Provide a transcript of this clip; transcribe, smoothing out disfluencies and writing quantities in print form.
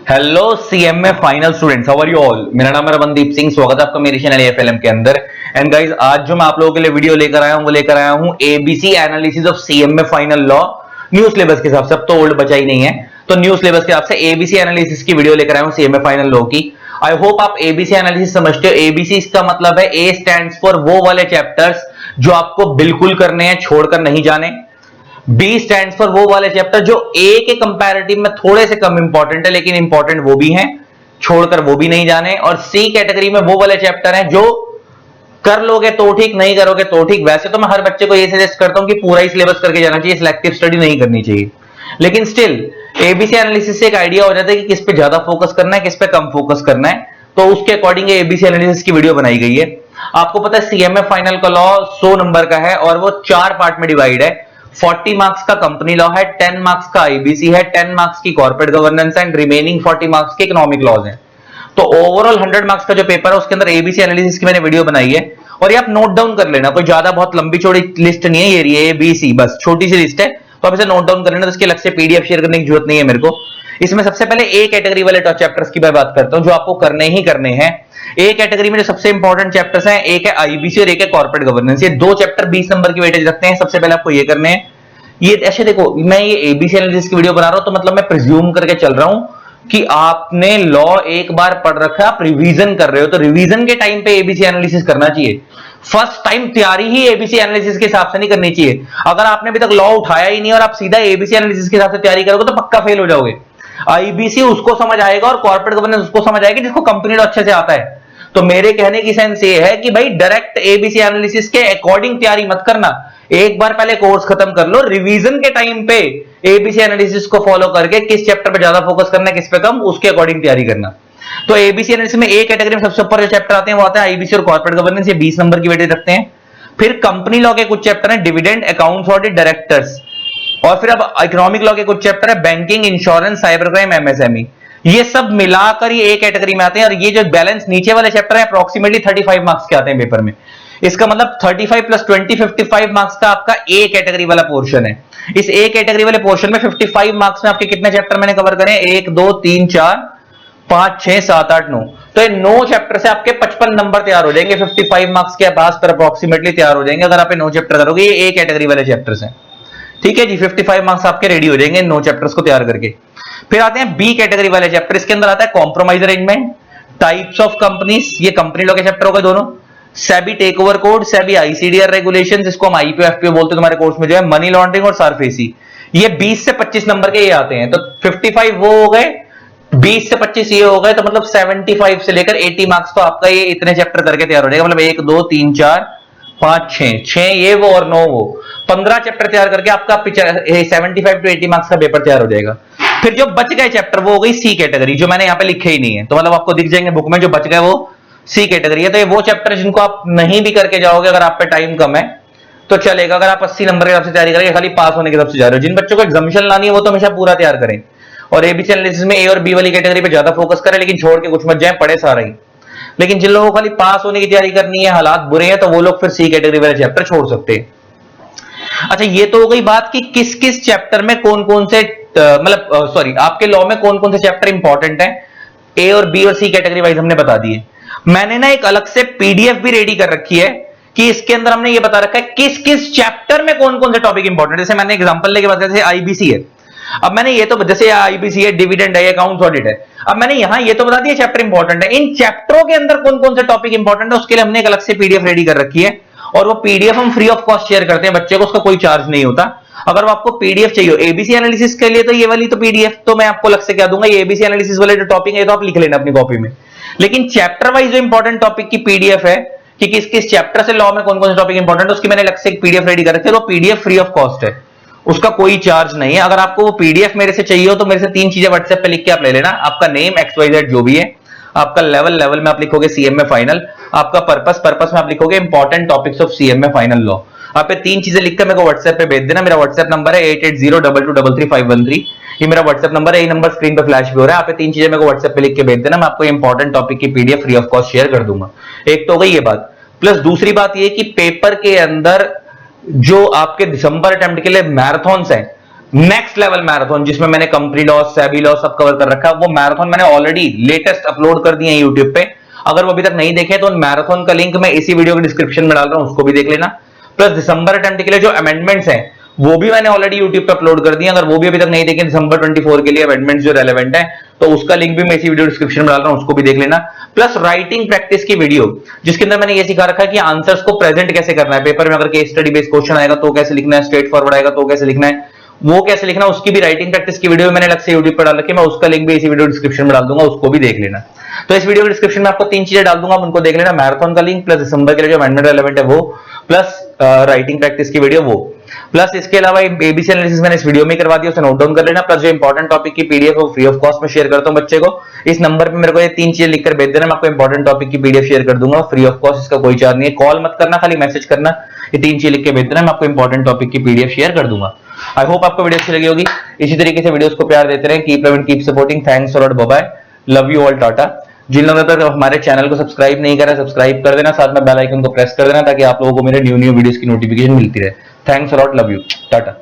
Hello CMA final students, how are you all. मेरा नाम है रमनदीप सिंह। स्वागत है आपका मेरे चैनल एएफएलएम के अंदर। एंड गाइस, आज जो मैं आप लोगों के लिए वीडियो लेकर आया हूं वो लेकर आया हूं ABC analysis of CMA final law. New syllabus के हिसाब से, अब तो ओल्ड बचा ही नहीं है, तो न्यू सिलेबस के हिसाब से एबीसी एनालिसिस की वीडियो लेकर आया हूं सीएमए फाइनल लॉ की। आई होप आप एबीसी एनालिसिस समझते हो। एबीसी इसका मतलब है ए स्टैंड्स फॉर वो वाले चैप्टर्स जो आपको बिल्कुल करने हैं, छोड़कर नहीं जाने। बी स्टैंड्स फॉर वो वाले चैप्टर जो ए के कंपैरेटिव में थोड़े से कम इंपॉर्टेंट है, लेकिन इंपॉर्टेंट वो भी हैं, छोड़कर वो भी नहीं जाने। और सी कैटेगरी में वो वाले चैप्टर हैं जो कर लोगे तो ठीक, नहीं करोगे तो ठीक। वैसे तो मैं हर बच्चे को ये सजेस्ट करता हूं कि पूरा ही सिलेबस करके जाना चाहिए, सिलेक्टिव स्टडी नहीं करनी चाहिए, लेकिन स्टिल एबीसी एनालिसिस से एक आइडिया हो जाता है कि किस पे ज्यादा फोकस करना है, किस पे कम फोकस करना है। तो उसके अकॉर्डिंग एबीसी एनालिसिस की वीडियो बनाई गई है। आपको पता है सीएमए फाइनल का लॉ 100 नंबर का है और वो 4 पार्ट में डिवाइड है। 40 मार्क्स का कंपनी लॉ है, 10 मार्क्स का आईबीसी है, 10 मार्क्स की corporate governance and remaining 40 marks के इकोनॉमिक लॉज हैं। तो ओवरऑल 100 मार्क्स का जो पेपर है उसके अंदर एबीसी एनालिसिस की मैंने वीडियो बनाई है, और ये आप नोट डाउन कर लेना। कोई ज्यादा बहुत लंबी चौड़ी लिस्ट नहीं है ये एबीसी, बस छोटी सी लिस्ट है, तो आप इसे नोट डाउन कर लेना। तो इसके अलग से पीडीएफ शेयर करने की जरूरत नहीं है मेरे को। इसमें सबसे पहले ए कैटेगरी वाले टॉप चैप्टर्स की मैं बात करता हूं जो आपको करने ही करने हैं। ए कैटेगरी में जो सबसे इंपॉर्टेंट चैप्टर्स हैं, एक है आईबीसी और एक है कॉर्पोरेट गवर्नेंस। ये दो चैप्टर 20 नंबर की वेटेज रखते हैं। सबसे पहले आपको ये करने हैं। ये ऐसे देखो, मैं ये एबीसी एनालिसिस की वीडियो बना रहा हूं तो मतलब मैं प्रिज्यूम करके चल रहा हूं कि आपने लॉ एक बार पढ़ रखा, आप रिवीजन कर रहे हो, तो रिवीजन के टाइम पे एबीसी एनालिसिस करना चाहिए। फर्स्ट टाइम तैयारी ही एबीसी एनालिसिस के हिसाब से नहीं करनी चाहिए। अगर आपने अभी तक लॉ उठाया ही नहीं और आप सीधा एबीसी एनालिसिस के हिसाब से तैयारी करोगे तो पक्का फेल हो जाओगे। आईबीसी उसको समझ आएगा और कॉर्पोरेट गवर्नेंस उसको समझ आएगी जिसको कंपनी लॉ अच्छे से आता है। तो मेरे कहने की सेंस ये है कि भाई डायरेक्ट एबीसी एनालिसिस के अकॉर्डिंग तैयारी मत करना। एक बार पहले कोर्स खत्म कर लो, रिवीजन के टाइम पे एबीसी एनालिसिस को फॉलो करके किस चैप्टर पे ज्यादा फोकस करना है, किस पे कम, उसके अकॉर्डिंग तैयारी करना। तो एबीसी एनालिसिस में ए कैटेगरी में सबसे ऊपर जो चैप्टर आते हैं वो आते हैं आईबीसी और कॉर्पोरेट गवर्नेंस। ये 20 नंबर की वेटेज रखते हैं। फिर कंपनी लॉ के कुछ चैप्टर हैं, डिविडेंड, अकाउंट्स, ऑडिट, डायरेक्टर्स। और फिर अब इकोनॉमिक लॉ के कुछ चैप्टर है, banking, insurance, cyber crime, MSME. ये सब मिलाकर ये ए कैटेगरी में आते हैं। और ये जो बैलेंस नीचे वाले चैप्टर है अप्रोक्सीमेटली 35 मार्क्स के आते हैं पेपर में। इसका मतलब 35 प्लस 20 55 मार्क्स का आपका ए कैटेगरी वाला पोर्शन है। इस ए कैटेगरी वाले पोर्शन में 55 मार्क्स में आपके कितने चैप्टर मैंने कवर करें? 1 2 3 4 5 6 7 8 9। तो ये 9 चैप्टर से आपके 55 नंबर तैयार हो जाएंगे। 55 मार्क्स के पास पर अप्रोक्सीमेटली तैयार हो जाएंगे अगर आप 9 चैप्टर करोगे। ये ए कैटेगरी वाले चैप्टर्स हैं, ठीक है जी। 55 मार्क्स आपके रेडी हो जाएंगे 9 चैप्टर्स को तैयार करके। फिर आते हैं बी कैटेगरी वाले चैप्टर। इसके अंदर आता है compromise arrangement, types of companies, ये कंपनी लॉ के चैप्टर हो गए दोनों। SEBI takeover code, SEBI ICDR regulations, इसको हम आईपीओ एफपीओ बोलते हैं तुम्हारे कोर्स में जो है, मनी लॉन्ड्रिंग और सरफेसी। ये 20 से 25 नंबर के ये आते हैं। तो 55 वो हो गए, 20 से 25 ये हो गए, तो मतलब 75 से लेकर 80 मार्क्स तो आपका ये इतने चैप्टर करके तैयार हो जाएगा। मतलब 1 2 3 4 5 6 ये वो और 9 वो, 15 चैप्टर तैयार करके आपका 75 टू 80 मार्क्स का पेपर तैयार हो जाएगा। फिर जो बच गए चैप्टर वो हो गई सी कैटेगरी, जो मैंने यहाँ पे लिखे ही नहीं है, तो मतलब आपको दिख जाएंगे बुक में। जो बच गए वो सी कैटेगरी है। तो ये वो चैप्टर जिनको आप नहीं भी करके जाओगे, अगर आप पे टाइम कम है तो चलेगा। अगर आप 80 नंबर के हिसाब से तैयारी करेंगे, खाली पास होने के हिसाब से जा रहे हो। जिन बच्चों को एग्जामिशन लानी है वो तो हमेशा पूरा तैयार करें, और एबीसी एनालिसिस में ए और बी वाली कैटेगरी पे ज्यादा फोकस करें, लेकिन छोड़ के कुछ मत जाए, पढ़े सारा ही। लेकिन जिन लोगों को खाली पास होने की तैयारी करनी है, हालात बुरे हैं, तो वो लोग फिर सी कैटेगरी वाले चैप्टर छोड़ सकते हैं। अच्छा, ये तो हो गई बात कि किस किस चैप्टर में कौन कौन से मतलब सॉरी आपके लॉ में कौन कौन से चैप्टर इंपॉर्टेंट हैं। ए और बी और सी कैटेगरी वाइज हमने बता दिए। मैंने ना एक अलग से पीडीएफ भी रेडी कर रखी है कि इसके अंदर हमने ये बता रखा है किस किस चैप्टर में कौन कौन से टॉपिक इंपॉर्टेंट है। जैसे मैंने एग्जांपल लेके बताया, जैसे आईबीसी है, अब मैंने ये तो जैसे आईबीसी है, डिविडेंड है, अकाउंट्स ऑडिट है, अब मैंने यहां ये तो बता दिया चैप्टर इंपॉर्टेंट है। इन चैप्टरों के अंदर कौन कौन से टॉपिक इंपॉर्टेंट है उसके लिए हमने एक अलग से पीडीएफ रेडी कर रखी है, और वो पीडीएफ हम फ्री ऑफ कॉस्ट शेयर करते हैं बच्चे को, उसका कोई चार्ज नहीं होता। अगर वो आपको पीडीएफ चाहिए एबीसी एनालिसिस के लिए, तो ये वाली तो पीडीएफ तो मैं आपको अलग से क्या दूंगा। ये एबीसी एनालिसिस वाले जो टॉपिक है तो आप लिख लेना अपनी कॉपी में। लेकिन चैप्टर वाइज जो इंपॉर्टेंट टॉपिक की पीडीएफ है कि किस किस चैप्टर से लॉ में कौन कौन से टॉपिक इंपॉर्टेंट है, उसकी मैंने अलग से एक पीडीएफ रेडी कर रखी है। वो पीडीएफ फ्री ऑफ कॉस्ट है, उसका कोई चार्ज नहीं है। अगर आपको वो पीडीएफ मेरे से चाहिए हो तो मेरे से 3 चीजें व्हाट्सएप पे लिख के आप ले लेना। आपका नेम XYZ जो भी है, आपका लेवल में आप लिखोगे सीएमए फाइनल, आपका पर्पस में आप लिखोगे important topics of CMA final law. आप ये 3 चीजें लिखकर मेरे को व्हाट्सएप पे भेज देना। मेरा व्हाट्सएप नंबर है 8802233513। ये मेरा व्हाट्सएप नंबर है, ये नंबर स्क्रीन पे फ्लैश भी हो रहा है। आप ये 3 चीजें मेरे को व्हाट्सएप पे लिख के भेज देना, मैं आपको इंपॉर्टेंट टॉपिक की PDF free of cost share कर दूंगा। एक तो हो गई ये बात। प्लस दूसरी बात ये कि पेपर के अंदर जो आपके दिसंबर अटेम्प्ट के लिए मैराथन्स हैं, नेक्स्ट लेवल मैराथन जिसमें मैंने कंपनी लॉस, सेबी लॉस सब कवर कर रखा है, वो मैराथन मैंने ऑलरेडी लेटेस्ट अपलोड कर दिए हैं यूट्यूब पे। अगर वो अभी तक नहीं देखे तो उन मैराथन का लिंक मैं इसी वीडियो के डिस्क्रिप्शन में डाल रहा हूं, उसको भी देख लेना। प्लस दिसंबर अटेम्प्ट के लिए जो अमेंडमेंट्स हैं वो भी मैंने ऑलरेडी यूट्यूब पे अपलोड कर दिए, अगर वो भी अभी तक नहीं देखे दिसंबर 24 के लिए अमेंडमेंट्स जो रेलेवेंट है, तो उसका लिंक भी मैं इसी वीडियो डिस्क्रिप्शन में डाल रहा हूं, उसको भी देख लेना। प्लस राइटिंग प्रैक्टिस की वीडियो जिसके अंदर मैंने ये सिखा रखा है कि आंसर्स को प्रेजेंट कैसे करना है, पेपर में अगर केस स्टडी बेस्ड क्वेश्चन आएगा तो कैसे लिखना है, स्ट्रेट फॉरवर्ड आएगा तो कैसे लिखना है, वो कैसे लिखना है, उसकी भी राइटिंग प्रैक्टिस की वीडियो मैंने अलग से यूट्यूब पर डाल रखी है, मैं उसका लिंक भी इसी वीडियो डिस्क्रिप्शन में डाल दूंगा, उसको भी देख लेना। तो इस वीडियो के डिस्क्रिप्शन में आपको 3 चीजें डाल दूंगा, उनको देख लेना, मैराथन का लिंक, प्लस दिसंबर के लिए जो अमेंडमेंट रेलेवेंट है वो, प्लस राइटिंग प्रैक्टिस की वीडियो वो, प्लस इसके अलावा एबीसी एनालिसिस मैंने इस वीडियो में करवा दिया, उसे नोट डाउन कर लेना। प्लस जो इंपॉर्टेंट टॉपिक की पीडीएफ वो फ्री ऑफ कॉस्ट में शेयर करता हूं बच्चे को, इस नंबर पे मेरे को ये 3 चीजें लिखकर भेज देना, मैं आपको इंपॉर्टेंट टॉपिक की पीडीएफ शेयर कर दूंगा फ्री ऑफ कॉस्ट, इसका कोई चार्ज नहीं है, कॉल मत करना, खाली मैसेज करना, ये 3 चीजें लिख के भेज देना, मैं आपको इंपॉर्टेंट टॉपिक की पीडीएफ शेयर कर दूंगा। आई होप आपको वीडियो अच्छी लगी होगी, इसी तरीके से वीडियोस को प्यार देते रहें, keep loving keep supporting, thanks a lot, bye bye, love you all, tata. जिन लोगों ने हमारे चैनल को सब्सक्राइब नहीं करा सब्सक्राइब कर देना, साथ में बेल आइकन को प्रेस कर देना ताकि आप लोगों को मेरे न्यू वीडियोस की नोटिफिकेशन मिलती रहे। Thanks a lot, love you, Tata.